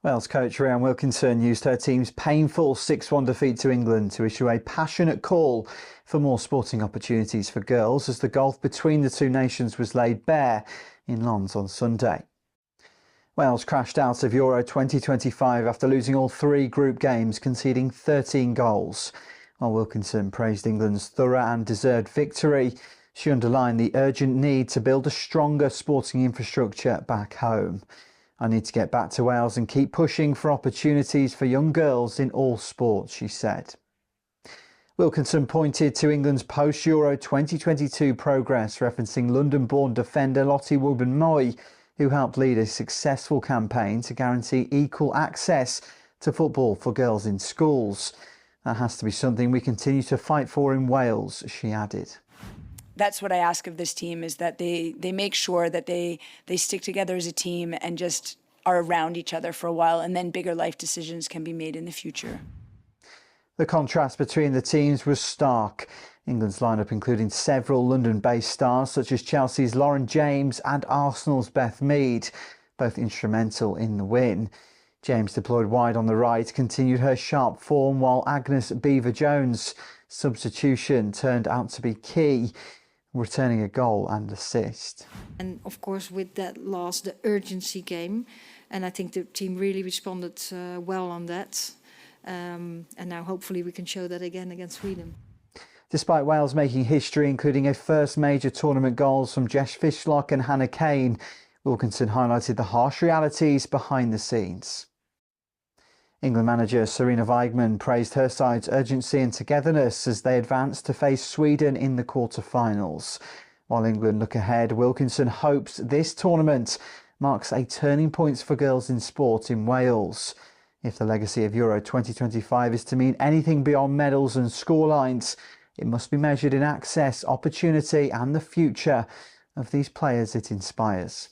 Wales coach Rhian Wilkinson used her team's painful 6-1 defeat to England to issue a passionate call for more sporting opportunities for girls as the gulf between the two nations was laid bare in Lens on Sunday. Wales crashed out of Euro 2025 after losing all three group games, conceding 13 goals. While Wilkinson praised England's thorough and deserved victory, she underlined the urgent need to build a stronger sporting infrastructure back home. "I need to get back to Wales and keep pushing for opportunities for young girls in all sports," she said. Wilkinson pointed to England's post-Euro 2022 progress, referencing London-born defender Lottie Woburn-Moy, who helped lead a successful campaign to guarantee equal access to football for girls in schools. "That has to be something we continue to fight for in Wales," she added. That's what I ask of this team, is that they make sure that they stick together as a team and just are around each other for a while, and then bigger life decisions can be made in the future. The contrast between the teams was stark. England's lineup including several London-based stars such as Chelsea's Lauren James and Arsenal's Beth Mead, both instrumental in the win. James, deployed wide on the right, continued her sharp form, while Agnes Beaver-Jones' substitution turned out to be key, returning a goal and assist. And of course with that loss the urgency came, and I think the team really responded well on that, and now hopefully we can show that again against Sweden. Despite Wales making history, including a first major tournament goals from Jess Fishlock and Hannah Kane, Wilkinson highlighted the harsh realities behind the scenes. England manager Sarina Wiegman praised her side's urgency and togetherness as they advanced to face Sweden in the quarter-finals. While England look ahead, Wilkinson hopes this tournament marks a turning point for girls in sport in Wales. If the legacy of Euro 2025 is to mean anything beyond medals and scorelines, it must be measured in access, opportunity and the future of these players it inspires.